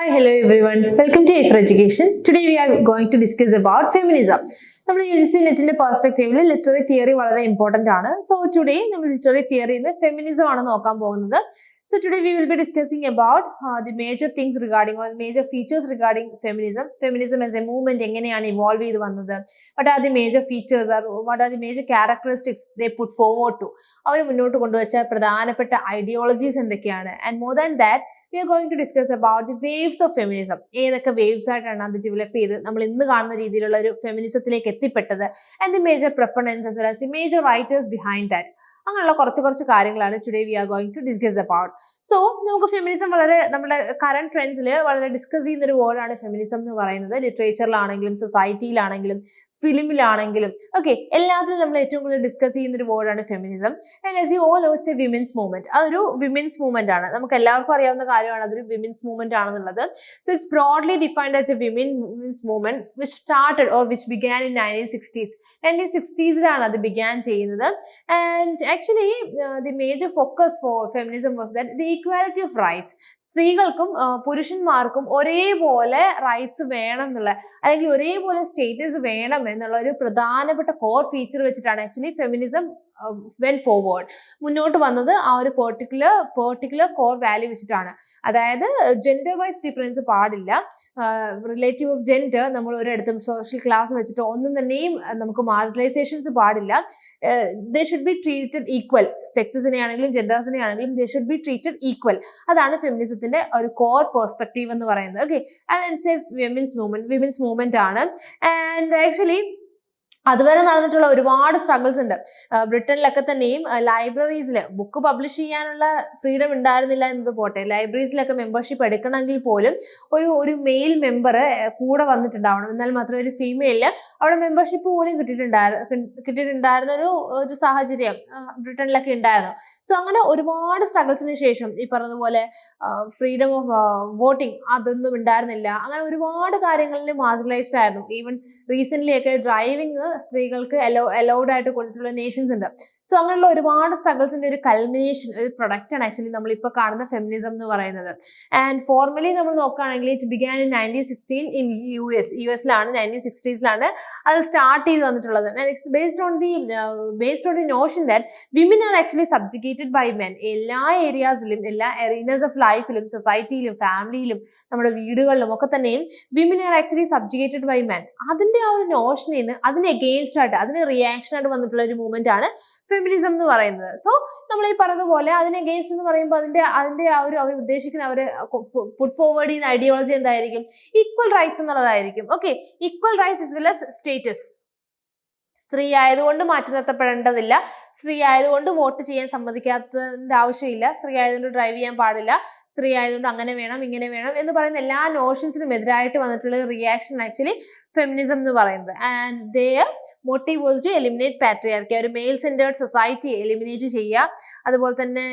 Hi, hello everyone. Welcome to Aifer Education. Today we are going to discuss about feminism. നമ്മൾ UGCNET പെർസ്പെക്റ്റീവിൽ literary theory വളരെ important ആണ്. So today നമ്മൾ literary തിയറിയിൽ feminism ആണ് നോക്കാൻ പോകുന്നത്. So today we will be discussing about the major things regarding or major features regarding feminism. Feminism as a movement എങ്ങനെയാണ് evolve ചെയ്തു വന്നത്? What are the major features or what are the major characteristics they put forward to? അവർ മുന്നോട്ട് കൊണ്ടുവച്ച പ്രധാനപ്പെട്ട ideologies എന്തൊക്കെയാണ്? And more than that, we are going to discuss about the waves of feminism. ഏതൊക്കെ waves ആയിട്ടാണ് അത് develop ചെയ്ത് നമ്മൾ ഇന്ന് കാണുന്ന രീതിയിലുള്ള ഒരു ഫെമിനിസത്തിലേക്ക് എത്തിപ്പെട്ടത് and the major proponents as well as the major writers behind that. അങ്ങനെയുള്ള കുറച്ച് കാര്യങ്ങളാണ് today we are going to discuss about. So നമുക്ക് ഫെമിനിസം വളരെ നമ്മുടെ കറന്റ് ട്രെൻഡ്സിൽ വളരെ ഡിസ്കസ് ചെയ്യുന്ന ഒരു വേർഡാണ് ഫെമിനിസം എന്ന് പറയുന്നത്. ലിറ്ററേച്ചറിലാണെങ്കിലും സൊസൈറ്റിയിലാണെങ്കിലും ഫിലിമിലാണെങ്കിലും ഓക്കെ എല്ലാത്തിലും നമ്മൾ ഏറ്റവും കൂടുതൽ ഡിസ്കസ് ചെയ്യുന്ന ഒരു വേർഡാണ് feminism. And as you all know it's a women's movement. അതൊരു വിമൻസ് മൂവ്മെന്റ് ആണ്. നമുക്ക് എല്ലാവർക്കും അറിയാവുന്ന കാര്യമാണ് അതൊരു വിമൻസ് മൂവ്മെന്റ് ആണെന്നുള്ളത്. So it's broadly defined as a women's movement which started or which began in 1960s. 1960s അത് ബിഗാൻ ചെയ്യുന്നത്. ആൻഡ് actually the major focus for feminism was that the equality of rights. സ്ത്രീകൾക്കും പുരുഷന്മാർക്കും ഒരേപോലെ rights വേണം എന്നുള്ള അല്ലെങ്കിൽ ഒരേപോലെ സ്റ്റേറ്റസ് വേണം എന്നുള്ള ഒരു പ്രധാനപ്പെട്ട കോർ ഫീച്ചർ വെച്ചിട്ടാണ് ആക്ച്വലി ഫെമിനിസം വെൻ ഫോർവേഡ് മുന്നോട്ട് വന്നത്. ആ ഒരു പെർട്ടിക്കുലർ കോർ വാല്യൂ വെച്ചിട്ടാണ്. അതായത് ജെൻഡർ വൈസ് ഡിഫറൻസ് പാടില്ല. റിലേറ്റീവ് ഓഫ് ജെൻഡർ നമ്മൾ ഒരിടത്തും സോഷ്യൽ ക്ലാസ് വെച്ചിട്ട് ഒന്നും തന്നെയും നമുക്ക് മാർജിനലൈസേഷൻസ് പാടില്ല. They should be treated equal. സെക്സസിനെ ആണെങ്കിലും ജെൻഡേഴ്സിനെ ആണെങ്കിലും they should be treated equal. അതാണ് ഫെമിനിസത്തിന്റെ ഒരു കോർ പെർസ്പെക്റ്റീവ് എന്ന് പറയുന്നത്. Okay, it's a women's movement ആണ്. ആൻഡ് ആക്ച്വലി അതുവരെ നടന്നിട്ടുള്ള ഒരുപാട് സ്ട്രഗിൾസ് ഉണ്ട്. ബ്രിട്ടനിലൊക്കെ തന്നെയും ലൈബ്രറീസിൽ ബുക്ക് പബ്ലിഷ് ചെയ്യാനുള്ള ഫ്രീഡം ഉണ്ടായിരുന്നില്ല എന്നത് പോട്ടെ, ലൈബ്രറീസിലൊക്കെ മെമ്പർഷിപ്പ് എടുക്കണമെങ്കിൽ പോലും ഒരു മെയിൽ മെമ്പർ കൂടെ വന്നിട്ടുണ്ടാവണം. എന്നാൽ മാത്രമേ ഒരു ഫീമെയിലിന് അവിടെ മെമ്പർഷിപ്പ് പോലും കിട്ടിയിട്ടുണ്ടായിരുന്ന ഒരു സാഹചര്യം ബ്രിട്ടനിലൊക്കെ ഉണ്ടായിരുന്നു. സോ അങ്ങനെ ഒരുപാട് സ്ട്രഗിൾസിന് ശേഷം ഈ പറഞ്ഞതുപോലെ ഫ്രീഡം ഓഫ് വോട്ടിംഗ് അതൊന്നും ഉണ്ടായിരുന്നില്ല. അങ്ങനെ ഒരുപാട് കാര്യങ്ങളിൽ മാർജിനലൈസ്ഡ് ആയിരുന്നു. ഈവൻ റീസെന്റ് ഒക്കെ ഡ്രൈവിംഗ് സ്ത്രീകൾക്ക് അലൗഡ് ആയിട്ട് കൊടുത്തിട്ടുള്ള നേഷൻസ് ഉണ്ട്. സോ അങ്ങനെയുള്ള ഒരുപാട് സ്ട്രഗിൾസിന്റെ ഒരു കൾമിനേഷൻ, ഒരു പ്രൊഡക്റ്റ് ആണ് ആക്ച്വലി നമ്മളിപ്പോൾ കാണുന്ന ഫെമിനിസം എന്ന് പറയുന്നത്. ആൻഡ് ഫോർമലി നമ്മൾ നോക്കുകയാണെങ്കിൽ ഇറ്റ് ബിഗാൻ ഇൻ 1916 ഇൻ യുഎസിലാണ്. 1960s അത് സ്റ്റാർട്ട് ചെയ്ത് വന്നിട്ടുള്ളത്. And it's based on the notion that women are actually subjugated by men. എല്ലാ ഏരിയാസിലും എല്ലാ അറീനസ് ഓഫ് ലൈഫിലും സൊസൈറ്റിയിലും ഫാമിലിയിലും നമ്മുടെ വീടുകളിലും ഒക്കെ തന്നെയും women are actually subjugated by men. അതിന്റെ ആ ഒരു നോഷനിൽ നിന്ന് അതിന് എഗെയിൻസ്റ്റ് ആയിട്ട് അതിന് റിയാക്ഷൻ ആയിട്ട് വന്നിട്ടുള്ള ഒരു മൂവ്മെന്റ് ആണ് ഫെമിനിസം എന്ന് പറയുന്നത്. സോ നമ്മൾ ഈ പറഞ്ഞതുപോലെ അതിന് എഗെയിൻസ്റ്റ് എന്ന് പറയുമ്പോൾ അതിന്റെ ആ ഒരു അവർ ഉദ്ദേശിക്കുന്ന അവർ പുട്ട് ഫോർവേഡ് ചെയ്യുന്ന ഐഡിയോളജി എന്തായിരിക്കും? ഈക്വൽ റൈറ്റ്സ് എന്നുള്ളതായിരിക്കും. Okay, equal rights as well as status. സ്ത്രീ ആയതുകൊണ്ട് മാറ്റി നിർത്തപ്പെടേണ്ടതില്ല, സ്ത്രീ ആയതുകൊണ്ട് വോട്ട് ചെയ്യാൻ സമ്മതിക്കാത്തതിന്റെ ആവശ്യമില്ല, സ്ത്രീ ആയതുകൊണ്ട് ഡ്രൈവ് ചെയ്യാൻ പാടില്ല, സ്ത്രീ ആയതുകൊണ്ട് അങ്ങനെ വേണം ഇങ്ങനെ വേണം എന്ന് പറയുന്ന എല്ലാ നോഷൻസിനും എതിരായിട്ട് വന്നിട്ടുള്ള റിയാക്ഷൻ ആക്ച്വലി ഫെമിനിസം എന്ന് പറയുന്നത്. And their motive was to eliminate patriarchy. ഒരു മെയിൽ സെന്റേർഡ് സൊസൈറ്റി എലിമിനേറ്റ് ചെയ്യുക. അതുപോലെ തന്നെ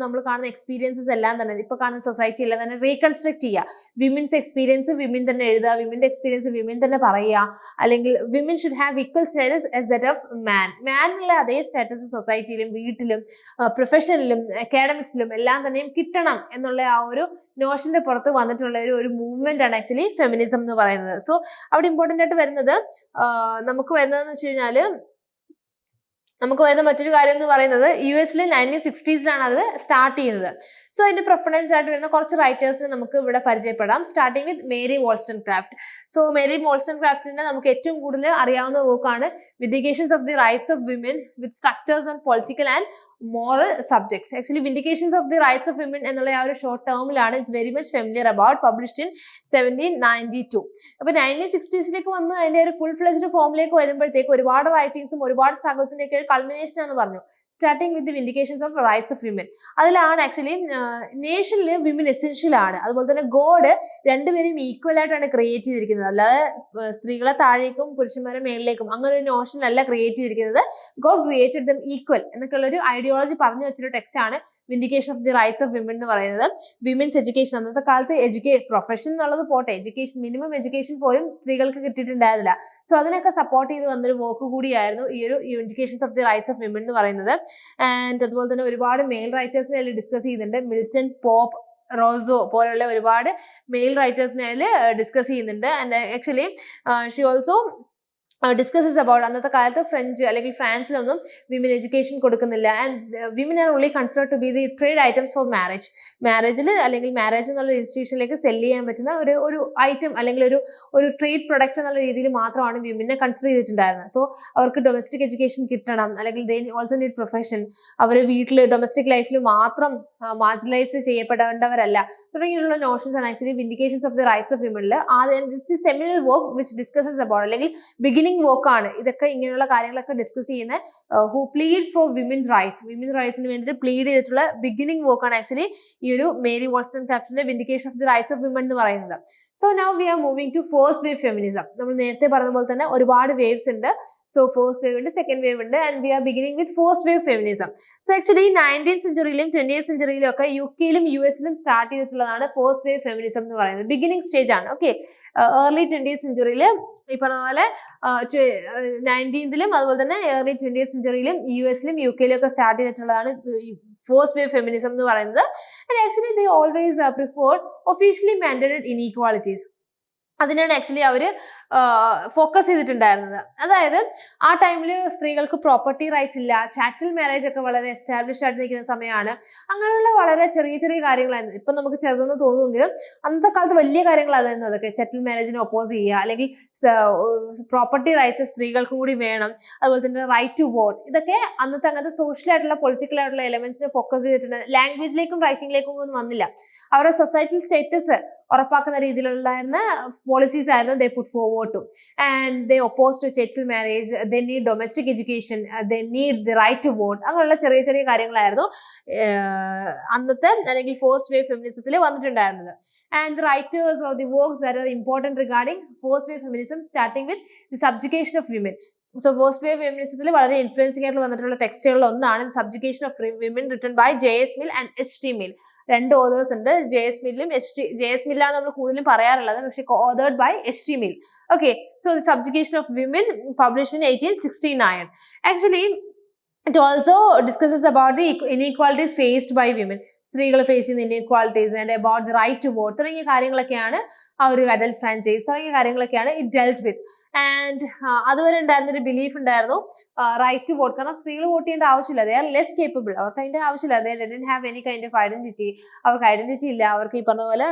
നമ്മൾ കാണുന്ന എക്സ്പീരിയൻസസ് എല്ലാം തന്നെ ഇപ്പോൾ കാണുന്ന സൊസൈറ്റി എല്ലാം തന്നെ റീകൺസ്ട്രക്ട് ചെയ്യുക. വിമൻസ് എക്സ്പീരിയൻസ് വിമൻ തന്നെ എഴുതുക, വിമന്റെ എക്സ്പീരിയൻസ് വിമൻ തന്നെ പറയുക. അല്ലെങ്കിൽ women should have equal status as that of മാനുള്ള അതേ സ്റ്റാറ്റസ് സൊസൈറ്റിയിലും വീട്ടിലും പ്രൊഫഷനിലും അക്കാഡമിക്സിലും എല്ലാം തന്നെയും കിട്ടണം എന്നുള്ള ആ ഒരു നോഷന്റെ പുറത്ത് വന്നിട്ടുള്ള ഒരു മൂവ്മെന്റ് ആണ് ആക്ച്വലി ഫെമിനിസം എന്ന് പറയുന്നത്. സോ അവിടെ ഇമ്പോർട്ടന്റ് ആയിട്ട് വരുന്നത് നമുക്ക് വരുന്നതെന്ന് വെച്ച് കഴിഞ്ഞാല് നമുക്ക് വരുന്ന മറ്റൊരു കാര്യം എന്ന് പറയുന്നത് യുഎസിൽ 1960s അത് സ്റ്റാർട്ട് ചെയ്യുന്നത്. സോ അതിന്റെ പ്രൊപ്പണൻസ് ആയിട്ട് വരുന്ന കുറച്ച് റൈറ്റേഴ്സിനെ നമുക്ക് ഇവിടെ പരിചയപ്പെടാം. Starting with Mary Wollstonecraft. So Mary വോൾസ്റ്റൺക്രാഫ്റ്റിനെ നമുക്ക് ഏറ്റവും കൂടുതൽ അറിയാവുന്ന വർക്കാണ് vindications of the rights of women with structures on political and moral subjects. Actually vindications of the rights of women എന്നുള്ള ആ ഒരു ഷോർട്ട് ടേമിലാണ് it's very much familiar about, published in 1792. അപ്പൊ 1960s വന്ന് അതിന്റെ ഒരു ഫുൾ ഫ്ലെജ്ഡ് ഫോമിലേക്ക് വരുമ്പോഴത്തേക്ക് ഒരുപാട് റൈറ്റിംഗ്സും ഒരുപാട് സ്ട്രഗിൾസിന്റെ ഒക്കെ കൾമിനേഷൻ എന്ന് പറഞ്ഞു. Starting with the vindications of rights of women. അതിലാണ് ആക്ച്വലി നേഷനിൽ വിമൻ എസെൻഷ്യൽ ആണ്. അതുപോലെ തന്നെ ഗോഡ് രണ്ടുപേരെയും ഈക്വൽ ആയിട്ടാണ് ക്രിയേറ്റ് ചെയ്തിരിക്കുന്നത്. അല്ലാതെ സ്ത്രീകളെ താഴേക്കും പുരുഷന്മാരെ മേളിലേക്കും അങ്ങനെ ഒരു നോഷൻ അല്ല ക്രിയേറ്റ് ചെയ്തിരിക്കുന്നത്. ഗോഡ് ക്രിയേറ്റഡ് ദം ഈക്വൽ എന്നൊക്കെയുള്ള ഒരു ഐഡിയോളജി പറഞ്ഞു വെച്ചൊരു ടെക്സ്റ്റ് ആണ് vindication of the rights of women എന്ന് പറയുന്നത്. വിമൻസ് എഡ്യൂക്കേഷൻ, അന്നത്തെ കാലത്ത് പ്രൊഫഷൻ എന്നുള്ളത് പോട്ടെ, എഡ്യൂക്കേഷൻ മിനിമം എഡ്യൂക്കേഷൻ പോലും സ്ത്രീകൾക്ക് കിട്ടിയിട്ടുണ്ടായിരുന്നില്ല. സോ അതിനൊക്കെ സപ്പോർട്ട് ചെയ്ത് വന്നൊരു വർക്ക് കൂടിയായിരുന്നു ഈ ഒരു vindications of the rights of women എന്ന് പറയുന്നത്. ആൻഡ് അതുപോലെ തന്നെ ഒരുപാട് മെയിൽ റൈറ്റേഴ്സിനെ അതിൽ ഡിസ്കസ് ചെയ്യുന്നുണ്ട്. മിൽട്ടൺ പോപ്പ്, റോസോ പോലുള്ള ഒരുപാട് മെയിൽ റൈറ്റേഴ്സിനെ അതിൽ ഡിസ്കസ് ചെയ്യുന്നുണ്ട്. And actually she also discusses about അന്നത്തെ കാലത്ത് ഫ്രഞ്ച് അല്ലെങ്കിൽ ഫ്രാൻസിലൊന്നും വിമൻ എഡ്യൂക്കേഷൻ കൊടുക്കുന്നില്ല. And women are only consider to be the trade items for marriage. മാരേജിൽ അല്ലെങ്കിൽ മാരേജ് എന്നുള്ള ഇൻസ്റ്റിറ്റ്യൂഷനിലേക്ക് സെല് ചെയ്യാൻ പറ്റുന്ന ഒരു ഐറ്റം അല്ലെങ്കിൽ ഒരു ട്രേഡ് പ്രൊഡക്റ്റ് എന്നുള്ള രീതിയിൽ മാത്രമാണ് വിമനെ കൺസിഡർ ചെയ്തിട്ടുണ്ടായിരുന്നത്. സോ അവർക്ക് ഡൊമസ്റ്റിക് എഡ്യൂക്കേഷൻ കിട്ടണം, അല്ലെങ്കിൽ ദേ ഓൾസോ നീഡ് പ്രൊഫഷൻ, അവർ വീട്ടിൽ ഡൊമസ്റ്റിക് ലൈഫിൽ മാത്രം മാർജിനലൈസ് ചെയ്യപ്പെടേണ്ടവരല്ല തുടങ്ങിയുള്ള നോഷൻസ് ആണ് actually vindications of the rights of വിമനിൽ. Seminal work which discusses about അല്ലെങ്കിൽ ബിഗിനിങ് വർക്ക് ആണ് ഇതൊക്കെ. ഇങ്ങനെയുള്ള കാര്യങ്ങളൊക്കെ ഡിസ്കസ് ചെയ്യുന്ന ഹു പ്ലീഡ്സ് ഫോർ വിമൻസ് റൈറ്റ്സിന് വേണ്ടിയിട്ട് പ്ലീഡ് ചെയ്തിട്ടുള്ള ബിഗിനിങ് വർക്ക് ആണ് ആക്ച്വലി ഈ ഒരു മേരി വോൾസ്റ്റൺക്രാഫ്റ്റിന്റെ vindication of the rights of women എന്ന് പറയുന്നത്. So now we are moving to first wave feminism. നമ്മൾ നേരത്തെ പറഞ്ഞ പോലെ തന്നെ ഒരുപാട് വേവ്സ് ഉണ്ട്. സോ ഫസ്റ്റ് വേവ് ഉണ്ട്, സെക്കൻഡ് വേവ് ഉണ്ട്, and we are beginning with first wave feminism. So actually 19th സെഞ്ചുറിയിലും 20th സെഞ്ചുറിയിലും ഒക്കെ യുകെയിലും യുഎസിലും സ്റ്റാർട്ട് ചെയ്തിട്ടുള്ളതാണ് ഫസ്റ്റ് വേവ് ഫെമിനിസം എന്ന് പറയുന്നത്. ബിഗിനിങ് സ്റ്റേജ് ആണ്. ഓക്കെ, ഏർലി 20th സെഞ്ചുറിയിൽ ഈ പറഞ്ഞ പോലെ 19th അതുപോലെ തന്നെ ഏർലി 20th സെഞ്ചുറിയിലും യുഎസിലും യുകെയിലും ഒക്കെ സ്റ്റാർട്ട് ചെയ്തിട്ടുള്ളതാണ് ഫസ്റ്റ് വേവ് ഫെമിനിസം എന്ന് പറയുന്നത്. And actually they always prefer officially mandated inequalities. അതിനാണ് ആക്ച്വലി അവർ ഫോക്കസ് ചെയ്തിട്ടുണ്ടായിരുന്നത്. അതായത് ആ ടൈമിൽ സ്ത്രീകൾക്ക് പ്രോപ്പർട്ടി റൈറ്റ്സ് ഇല്ല, ചാറ്റൽ മാരേജ് ഒക്കെ വളരെ എസ്റ്റാബ്ലിഷ് ആയിട്ട് നിൽക്കുന്ന സമയമാണ്. അങ്ങനെയുള്ള വളരെ ചെറിയ ചെറിയ കാര്യങ്ങളായിരുന്നു. ഇപ്പം നമുക്ക് ചെറുതെന്ന് തോന്നുമെങ്കിലും അന്നത്തെ കാലത്ത് വലിയ കാര്യങ്ങളായിരുന്നു അതൊക്കെ. ചാറ്റൽ മാരേജിനെ ഒപ്പോസ് ചെയ്യുക, അല്ലെങ്കിൽ പ്രോപ്പർട്ടി റൈറ്റ്സ് സ്ത്രീകൾക്കും കൂടി വേണം, അതുപോലെ തന്നെ റൈറ്റ് ടു വോട്ട്, ഇതൊക്കെ അന്നത്തെ അങ്ങനത്തെ സോഷ്യൽ ആയിട്ടുള്ള പൊളിറ്റിക്കൽ ആയിട്ടുള്ള എലമെന്റ്സിനെ ഫോക്കസ് ചെയ്തിട്ടുണ്ട്. ലാംഗ്വേജിലേക്കും റൈറ്റിംഗിലേക്കും ഒന്നും വന്നില്ല. അവരുടെ സൊസൈറ്റൽ സ്റ്റേറ്റസ് ഉറപ്പാക്കുന്ന രീതിയിലുണ്ടായിരുന്ന പോളിസീസ് ആയിരുന്നു they put forward to. And they oppose to chattel marriage, they need domestic education, they need the right to vote. അങ്ങനെയുള്ള ചെറിയ ചെറിയ കാര്യങ്ങളായിരുന്നു അന്നത്തെ അല്ലെങ്കിൽ ഫസ്റ്റ് വേവ് ഫെമിനിസത്തിൽ വന്നിട്ടുണ്ടായിരുന്നത്. And the writers of the works that are important regarding first wave feminism starting with the subjugation of women. So first wave ഫെമിനിസത്തിൽ വളരെ ഇൻഫ്ലുവൻസിംഗ് ആയിട്ട് വന്നിട്ടുള്ള ടെക്സ്റ്റുകളിൽ ഒന്നാണ് subjugation of women written by JS Mill and HT Mill. രണ്ട് authors ഉണ്ട്, JS മില്ലും JS മില്ലാണ് നമ്മൾ കൂടുതലും പറയാറുള്ളത്, പക്ഷെ authored by HT Mill. Okay, so the subjugation of women published in 1869. Actually it also discusses about the inequalities faced by women. സ്ത്രീകൾ face ചെയ്യുന്ന inequalities and about the right to vote തുടങ്ങിയ കാര്യങ്ങളൊക്കെയാണ് ആ ഒരു അഡൽട്ട് ഫ്രാഞ്ചൈസ് തുടങ്ങിയ കാര്യങ്ങളൊക്കെയാണ് it delt with. And അതുവരെ ഉണ്ടായിരുന്നൊരു belief ഉണ്ടായിരുന്നു റൈറ്റ് ടു വോട്ട്. കാരണം സ്ത്രീകൾ വോട്ട് ചെയ്യേണ്ട ആവശ്യമില്ല, ദേ ആർ ലെസ് കേപ്പബിൾ, അവർക്ക് അതിന്റെ ആവശ്യമില്ല, ദേ didn't have any kind of identity, അവർക്ക് ഐഡന്റിറ്റി ഇല്ല, അവർക്ക് ഈ പറഞ്ഞ പോലെ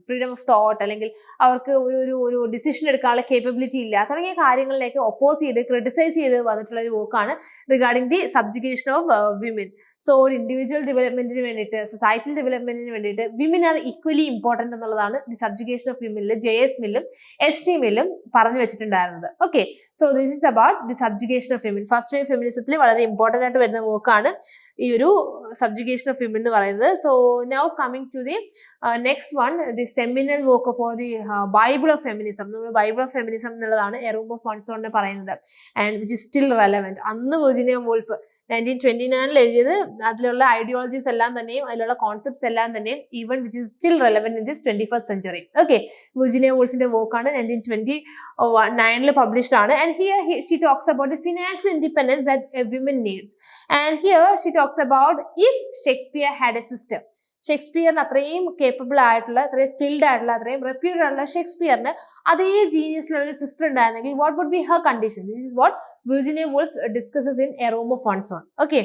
ഫ്രീഡം ഓഫ് തോട്ട് അല്ലെങ്കിൽ അവർക്ക് ഒരു ഡിസിഷൻ എടുക്കാനുള്ള കേപ്പബിലിറ്റി ഇല്ല തുടങ്ങിയ കാര്യങ്ങളിലേക്ക് ഒപ്പോസ് ചെയ്ത് ക്രിട്ടിസൈസ് ചെയ്ത് വന്നിട്ടുള്ള ഒരു വർക്കാണ് regarding the subjugation of women. So ഒരു ഇൻഡിവിജ്വൽ ഡെവലപ്മെന്റിന് വേണ്ടിയിട്ട്, സൊസൈറ്റൽ ഡെവലപ്മെന്റിന് വേണ്ടിയിട്ട് വിമൻ ആർ ഈക്വലി ഇമ്പോർട്ടന്റ് എന്നുള്ളതാണ് ദി സബ്ജുഗേഷൻ ഓഫ് വിമനിൽ JS മില്ലും HT മില്ലും പറഞ്ഞു വെച്ചിട്ടുണ്ടായിരുന്നത്. Okay, so this is about the subjugation of women. First wave ഫെമിനിസത്തിൽ വളരെ ഇമ്പോർട്ടന്റ് ആയിട്ട് വരുന്ന വർക്കാണ് ഈ ഒരു സബ്ജുഗേഷൻ ഓഫ് വിമൻ എന്ന് പറയുന്നത്. So now coming to the next one, the seminal work for the Bible of feminism. നമ്മൾ ബൈബിൾ ഓഫ് ഫെമിനിസം എന്നുള്ളതാണ് എ റൂം ഓഫ് വൺസോണിനെ പറയുന്നത്. And which is still relevant. അന്ന് വിർജിനിയ വൂൾഫ് 1929 എഴുതിയത്, അതിലുള്ള ideologies എല്ലാം തന്നെയും അതിലുള്ള കോൺസെപ്റ്റ്സ് എല്ലാം തന്നെയും even which is still relevant in this 21st century. Okay, Virginia വൂൾഫിന്റെ വർക്കാണ് 1929 പബ്ലിഷ്ഡ് ആണ്. And here she talks about the financial independence that women needs. And here she talks about if Shakespeare had a sister. ഷേക്സ്പിയറിന് അത്രയും capable ആയിട്ടുള്ള, അത്രയും skilled ആയിട്ടുള്ള, അത്രയും reputed ആയിട്ടുള്ള ഷേക്സ്പിയറിന് അതേ ജീനിയസിലുള്ള ഒരു സിസ്റ്റർ ഉണ്ടായിരുന്നെങ്കിൽ what would be her condition? This is what Virginia Woolf discusses in a room of one's own. Okay,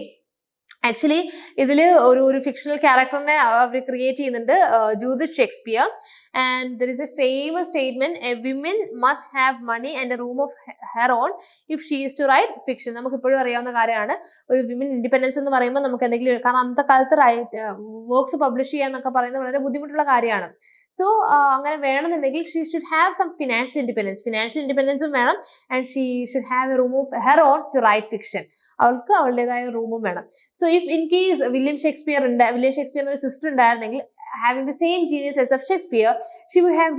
actually ഇതിൽ ഒരു ഫിക്ഷണൽ ക്യാരക്ടറിനെ അവർ ക്രിയേറ്റ് ചെയ്യുന്നുണ്ട്, Judith Shakespeare. And there is a famous statement, a women must have money and a room of her own if she is to write fiction. നമുക്ക് ഇപ്പോഴും അറിയാവുന്ന കാര്യമാണ്. ഒരു വിമൻ ഇൻഡിപെൻഡൻസ് എന്ന് പറയുമ്പോൾ നമുക്ക് എന്തെങ്കിലും, കാരണം അന്നത്തെ കാലത്ത് വർക്ക്സ് പബ്ലിഷ് ചെയ്യാന്നൊക്കെ പറയുന്നത് വളരെ ബുദ്ധിമുട്ടുള്ള കാര്യമാണ്. സോ അങ്ങനെ വേണമെന്നുണ്ടെങ്കിൽ she should have some financial ഇൻഡിപെൻഡൻസും വേണം. And she should have a room of her own to write fiction. അവൾക്ക് അവളുടേതായ റൂമും വേണം. So if in case William ഷേക്സ്പിയറിന് ഒരു സിസ്റ്റർ ഉണ്ടായിരുന്നെങ്കിൽ, having the same genius as of Shakespeare, she would have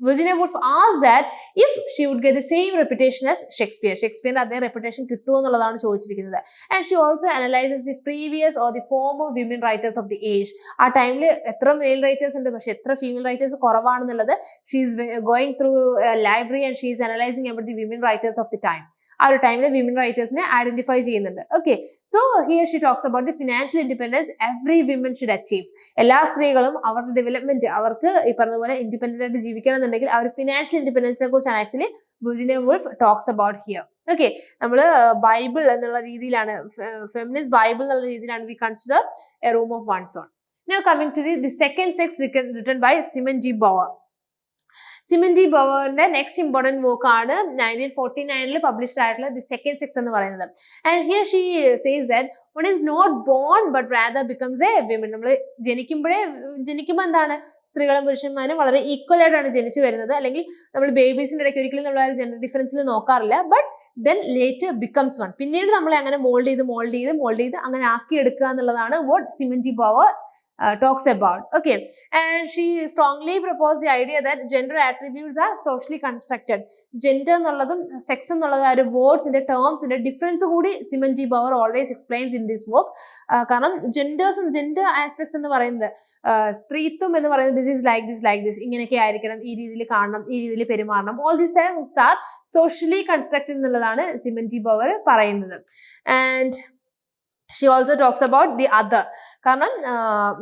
Virginia Woolf asked that if she would get the same reputation as Shakespeare. Shakespeare അതേ reputation കിട്ടുമോ എന്നുള്ളതാണ് ചോദിച്ചിരിക്കുന്നത്. And she also analyzes the previous or the former women writers of the age. ആ ടൈമിൽ എത്ര mail writers ഉണ്ട്, പക്ഷെ എത്ര ഫീമെയിൽ റൈറ്റേഴ്സ് കുറവാണെന്നുള്ളത് she is going through a library and she is analyzing about the women writers of the time. ആ ഒരു ടൈമിൽ വിമൻ റൈറ്റേഴ്സിനെ ഐഡന്റിഫൈ ചെയ്യുന്നുണ്ട്. Okay, so here she talks about the financial independence every women should achieve. എല്ലാ സ്ത്രീകളും അവരുടെ development, അവർക്ക് ഈ പറഞ്ഞതുപോലെ ഇൻഡിപെൻഡന്റ് ആയിട്ട് ജീവിക്കണം എന്നുണ്ടെങ്കിൽ ആ ഒരു ഫിനാൻഷ്യൽ ഇൻഡിപെൻഡൻസിനെ കുറിച്ചാണ് actually Virginia Woolf talks about here. Okay, നമ്മള് ബൈബിൾ എന്നുള്ള രീതിയിലാണ്, ഫെമിനിസ്റ്റ് ബൈബിൾ എന്നുള്ള രീതിയിലാണ് we consider a room of one's own. Now coming to the second sex written by Simone de Beauvoir. Simone de ബവറിന്റെ next important work ആണ് 1949 published ആയിട്ടുള്ള the second sex എന്ന് പറയുന്നത്. And here she says that one is not born but rather becomes a women. നമ്മൾ ജനിക്കുമ്പോൾ എന്താണ്, സ്ത്രീകളും പുരുഷന്മാരും വളരെ ഈക്വൽ ആയിട്ടാണ് ജനിച്ചു വരുന്നത്. അല്ലെങ്കിൽ നമ്മൾ ബേബീസിന്റെ ഇടയ്ക്ക് ഒരിക്കലും നമ്മൾ ജെൻഡർ ഡിഫറൻസിൽ നോക്കാറില്ല. But then later becomes one. പിന്നീട് നമ്മളെ അങ്ങനെ മോൾഡ് ചെയ്ത് അങ്ങനെ ആക്കിയെടുക്കുക എന്നുള്ളതാണ് what സിമൻ D bowel talks about. Okay, and she strongly proposed the idea that gender attributes are socially constructed. Gender എന്നുള്ളതും സെക്സ് എന്നുള്ളതും ആ ഒരു വേർഡ്സിന്റെ ടേംസിന്റെ ഡിഫറൻസ് കൂടി സിമൻ D bowel always explains in this work. കാരണം ജെൻഡർ ആസ്പെക്ട്സ് എന്ന് പറയുന്നത്, സ്ത്രീത്വം എന്ന് പറയുന്നത് ദിസ് ഈസ് ലൈക്ക് ദിസ് ഇങ്ങനെയൊക്കെ ആയിരിക്കണം, ഈ രീതിയിൽ കാണണം, ഈ രീതിയിൽ പെരുമാറണം, all this things are socially constructed എന്നുള്ളതാണ് സിമൻ ഡി ബവർ പറയുന്നത്. And she also talks about the other. കാരണം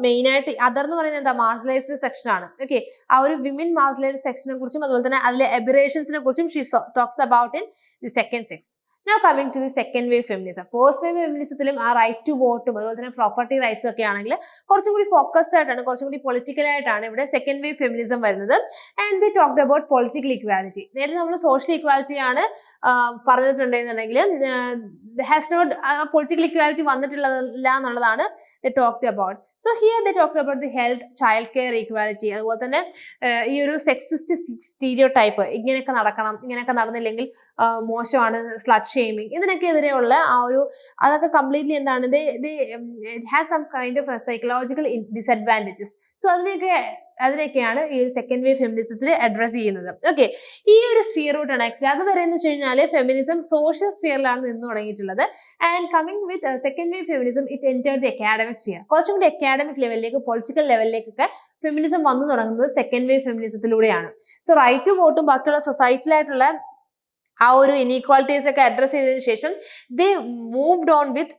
മെയിൻ ആയിട്ട് അതർ എന്ന് പറയുന്നത് എന്താ, മാർജിനലൈസ്ഡ് സെക്ഷൻ ആണ്. ഓക്കെ, ആ ഒരു വിമൻ മാർജിനലൈസ്ഡ് സെക്ഷനെ കുറിച്ചും അതുപോലെ തന്നെ അതിലെ എബറേഷൻസിനെ കുറിച്ചും she talks about in the second sex. Now coming to the second wave feminism. First wave feminismത്തിലും ആ റൈറ്റ് ടു വോട്ടും അതുപോലെ തന്നെ പ്രോപ്പർട്ടി റൈറ്റ്സ് ഒക്കെ ആണെങ്കിൽ കുറച്ചും കൂടി ഫോക്കസ്ഡ് ആയിട്ടാണ്, കുറച്ചും കൂടി പൊളിറ്റിക്കൽ ആയിട്ടാണ് ഇവിടെ സെക്കൻഡ് വേവ് ഫെമിനിസം വരുന്നത്. And the talked about political equality. നേരത്തെ നമ്മൾ സോഷ്യൽ ഇക്വാലിറ്റി ആണ് പറഞ്ഞിട്ടുണ്ടെന്നുണ്ടെങ്കിൽ ഹാസ് നോട്ട് പൊളിറ്റിക്കൽ ഇക്വാലിറ്റി വന്നിട്ടില്ല എന്നുള്ളതാണ് the talked about. So here the talked about the health, child care equality, അതുപോലെ തന്നെ ഈ ഒരു സെക്സിസ്റ്റ് സ്റ്റീരിയോ ടൈപ്പ്, ഇങ്ങനെയൊക്കെ നടക്കണം, ഇങ്ങനെയൊക്കെ നടന്നില്ലെങ്കിൽ മോശമാണ്, സ്ലട്ട് ഷെയ്മിങ്, ഇതിനൊക്കെ എതിരെയുള്ള ആ ഒരു അതൊക്കെ കംപ്ലീറ്റ്ലി എന്താണ്, it has some kind of psychological disadvantages. So അതിനൊക്കെയാണ് ഈ ഒരു സെക്കൻഡ് വേവ് ഫെമിനിസത്തിൽ അഡ്രസ് ചെയ്യുന്നത്. ഓക്കെ, ഈ ഒരു സ്ഫിയറോട്ടാണ് ആക്ച്വലി അതുവരെ എന്ന് വെച്ച് കഴിഞ്ഞാൽ ഫെമിനിസം സോഷ്യൽ സ്ഫിയറിലാണ് നിന്ന് തുടങ്ങിയിട്ടുള്ളത്. And coming with second wave feminism it entered the academic sphere. കുറച്ചും കൂടി അക്കാഡമിക് ലെവലിലേക്ക്, പൊളിറ്റിക്കൽ ലെവലിലേക്കൊക്കെ ഫെമിനിസം വന്നു തുടങ്ങുന്നത് സെക്കൻഡ് വേവ് ഫെമിനിസത്തിലൂടെയാണ്. സോ റൈറ്റ് ടു വോട്ടും ബാക്കിയുള്ള സൊസൈറ്റിയിലായിട്ടുള്ള ആ ഒരു ഇനീക്വാളിറ്റീസ് ഒക്കെ അഡ്രസ് ചെയ്തതിനു ശേഷം ദേ മൂവ്ഡ് ഓൺ വിത്ത്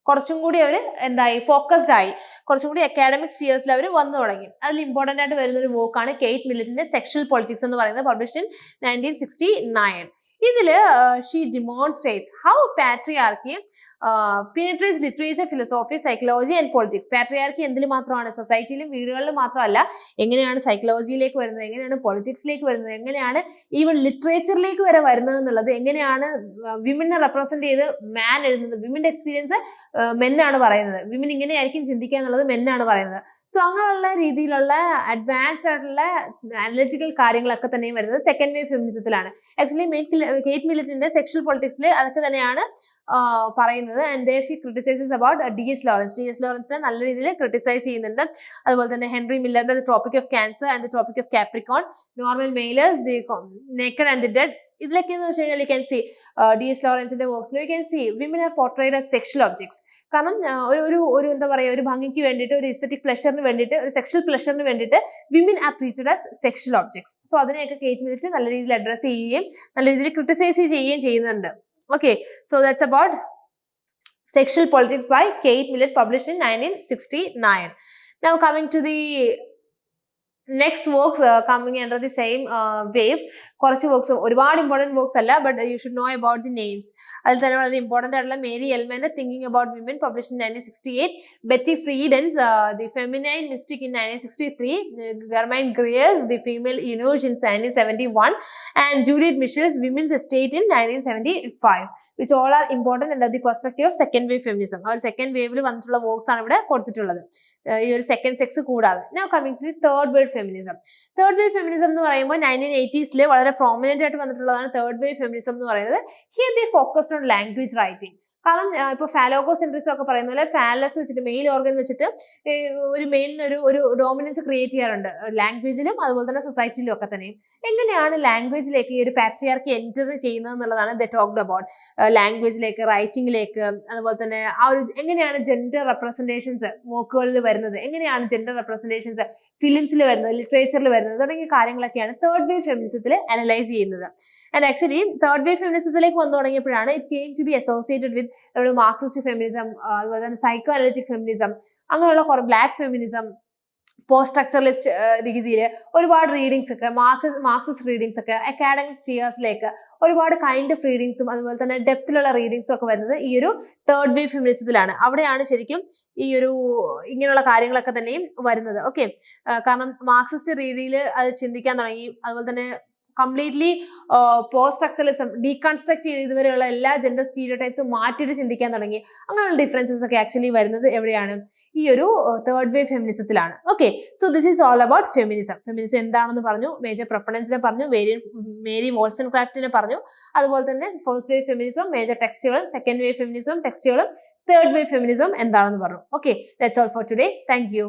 കുറച്ചും കൂടി അവർ എന്തായി, ഫോക്കസ്ഡ് ആയി, കുറച്ചും കൂടി അക്കാഡമിക് സ്ഫിയേഴ്സിൽ അവർ വന്നു തുടങ്ങി. അതിൽ ഇമ്പോർട്ടൻ്റ് ആയിട്ട് വരുന്ന ഒരു വർക്കാണ് കെയ്റ്റ് മില്ലറ്റിന്റെ സെക്ഷൽ പൊളിറ്റിക്സ് എന്ന് പറയുന്നത്, പബ്ലിഷ്ഡ് ഇൻ 1969. ഇതില് she demonstrates how patriarchy penetrates literature, philosophy, psychology and politics. Patriarchy എന്തിൽ മാത്രമാണ്, സൊസൈറ്റിയിലും വീടുകളിലും മാത്രമല്ല, എങ്ങനെയാണ് സൈക്കോളജിയിലേക്ക് വരുന്നത്, എങ്ങനെയാണ് പൊളിറ്റിക്സിലേക്ക് വരുന്നത്, എങ്ങനെയാണ് ഈവൻ ലിറ്ററേച്ചറിലേക്ക് വരെ വരുന്നത് എന്നുള്ളത്, എങ്ങനെയാണ് വിമനെ റെപ്രസെന്റ് ചെയ്ത് മാൻ എഴുതുന്നത്, വിമന്റെ എക്സ്പീരിയൻസ് മെന്നാണ് പറയുന്നത്, വിമൻ ഇങ്ങനെയായിരിക്കും ചിന്തിക്കുക എന്നുള്ളത് മെന്നാണ് പറയുന്നത്. സോ അങ്ങനെയുള്ള രീതിയിലുള്ള അഡ്വാൻസ്ഡ് ആയിട്ടുള്ള അനലിറ്റിക്കൽ കാര്യങ്ങളൊക്കെ തന്നെയും വരുന്നത് സെക്കൻഡ് വേവ് ഫെമിനിസത്തിലാണ്. ആക്ച്വലി കെയ്റ്റ് മില്ലറ്റിന്റെ സെക്ഷൽ പൊളിറ്റിക്സിൽ അതൊക്കെ തന്നെയാണ് പറയുന്നത്. And there she criticises about DS ലോറൻസിനെ നല്ല രീതിയിൽ ക്രിട്ടിസൈസ് ചെയ്യുന്നുണ്ട്. അതുപോലെ തന്നെ ഹെൻറി മില്ലറിന്റെ the Tropic of Cancer and the Tropic of Capricorn, Norman Mailer's, the Naked and the Dead, ഇതിലൊക്കെ എന്ന് വെച്ച് കഴിഞ്ഞാൽ യു ക്യാൻ സി ഡിഎസ് ലോറൻസിന്റെ വർക്ക്സിൽ you can see women are portrayed as sexual objects. കാരണം ഒരു എന്താ പറയുക, ഒരു ഭംഗിക്ക് വേണ്ടിയിട്ട്, ഒരു എസ്തെറ്റിക് പ്ലഷറിന് വേണ്ടിയിട്ട്, ഒരു സെക്ഷൽ പ്ലഷറിന് വേണ്ടിയിട്ട് women R treated as sexual objects. So അതിനെയൊക്കെ കെയ്റ്റ് മില്ലറ്റ് നല്ല രീതിയിൽ അഡ്രസ് ചെയ്യുകയും നല്ല രീതിയിൽ ക്രിട്ടിസൈസ് ചെയ്യുകയും ചെയ്യുന്നുണ്ട്. Okay, so that's about Sexual Politics by Kate Millett, published in 1969. Now coming to the next works coming under the same wave, കുറച്ച് works, ഒരുപാട് ഇമ്പോർട്ടൻറ്റ് വർക്ക്സ് അല്ല, but you should know about the names. അതിൽ തന്നെ വളരെ important ആയിട്ടുള്ള Mary എൽമന്റെ thinking about women, published in 1968, Betty Friedan's the feminine mystique in 1963, Germaine Greer's the female eunuch in 1971, and Juliet Mitchell's women's estate in 1975, which all are important under the perspective of second wave feminism. ആ ഒരു second വേവിൽ വന്നിട്ടുള്ള works ആണ് ഇവിടെ കൊടുത്തിട്ടുള്ളത്, ഈ ഒരു second sex കൂടാതെ. Now coming to the third wave feminism. Third wave feminism എന്ന് പറയുമ്പോൾ 1980s വളരെ പ്രോമിനന്റ് ആയിട്ട് വന്നിട്ടുള്ളതാണ് തേർഡ് വേവ് ഫെമിനിസം എന്ന് പറയുന്നത്. Here they focused on language writing. കാരണം ഇപ്പോൾ ഫാലോഗോസെൻട്രിസം ഒക്കെ പറയുന്ന പോലെ ഫാലസ് വെച്ചിട്ട്, മെയിൽ ഓർഗൻ വെച്ചിട്ട് ഒരു മെയിലിന് ഒരു ഡോമിനൻസ് ക്രിയേറ്റ് ചെയ്യാറുണ്ട് ലാംഗ്വേജിലും അതുപോലെ തന്നെ സൊസൈറ്റിയിലും ഒക്കെ തന്നെ. എങ്ങനെയാണ് ലാംഗ്വേജിലേക്ക് ഈ ഒരു പാട്രിയാർക്കി എൻറ്റർ ചെയ്യുന്നത് എന്നുള്ളതാണ് ദേ ടോക്ഡ് അബൌട്ട്. ലാംഗ്വേജിലേക്ക്, റൈറ്റിംഗിലേക്ക്, അതുപോലെ തന്നെ ആ ഒരു എങ്ങനെയാണ് ജെൻഡർ റെപ്രസെൻറ്റേഷൻസ് വർക്കുകളിൽ വരുന്നത്, എങ്ങനെയാണ് ജെൻഡർ റെപ്രസെൻറ്റേഷൻസ് ഫിലിംസിൽ വരുന്നത്, ലിറ്ററേച്ചറിൽ വരുന്നത് തുടങ്ങിയ കാര്യങ്ങളൊക്കെയാണ് തേർഡ് വേവ് ഫെമിനിസത്തിൽ അനലൈസ് ചെയ്യുന്നത്. ആൻഡ് ആക്ച്വലി തേർഡ് വേവ് ഫെമിനിസത്തിലേക്ക് വന്നു തുടങ്ങിയപ്പോഴാണ് it came to be associated with Marxist feminism, അതുപോലെ തന്നെ സൈക്കോ അനലിറ്റിക് ഫെമിനിസം, അങ്ങനെയുള്ള കുറെ ബ്ലാക്ക് ഫെമിനിസം, പോസ്റ്റ് സ്ട്രക്ചറലിസ്റ്റ് രീതിയിൽ ഒരുപാട് റീഡിങ്സ് ഒക്കെ, മാർക്സിസ്റ്റ് റീഡിങ്സ് ഒക്കെ, അക്കാഡമിക് സ്പിയേഴ്സിലേക്ക് ഒരുപാട് കൈൻഡ് ഓഫ് റീഡിങ്സും അതുപോലെ തന്നെ ഡെപ്തിലുള്ള റീഡിങ്സും ഒക്കെ വരുന്നത് ഈ ഒരു തേർഡ് വേവ് ഫെമിനിസത്തിലാണ്. അവിടെയാണ് ശരിക്കും ഈ ഒരു ഇങ്ങനെയുള്ള കാര്യങ്ങളൊക്കെ തന്നെയും വരുന്നത്. ഓക്കെ, കാരണം മാർക്സിസ്റ്റ് രീതിയിൽ അത് ചിന്തിക്കാൻ തുടങ്ങി, അതുപോലെ തന്നെ കംപ്ലീറ്റ്ലി പോസ്റ്റ് സ്ട്രക്ചറലിസം ഡീകൺസ്ട്രക്ട് ചെയ്ത് ഇതുവരെയുള്ള എല്ലാ ജെൻഡർ സ്റ്റീരിയോടൈപ്സും മാറ്റിയിട്ട് ചിന്തിക്കാൻ തുടങ്ങി. അങ്ങനെയുള്ള ഡിഫറൻസസ് ഒക്കെ ആക്ച്വലി വരുന്നത് എവിടെയാണ്? ഈ ഒരു തേർഡ് വേവ് ഫെമിനിസത്തിലാണ്. Okay, so this is all about feminism. Feminism എന്താണെന്ന് പറഞ്ഞു, മേജർ പ്രൊപ്പണൻസിനെ പറഞ്ഞു, മേരി വോൾസൺക്രാഫ്റ്റിനെ പറഞ്ഞു, അതുപോലെ തന്നെ ഫസ്റ്റ് വേവ് ഫെമിനിസം മേജർ ടെക്സ്റ്റുകളും, സെക്കൻഡ് വേവ് ഫെമിനിസം ടെക്സ്റ്റുകളും, തേർഡ് വേവ് ഫെമിനിസം എന്താണെന്ന് പറഞ്ഞു. Okay, that's all for today. Thank U.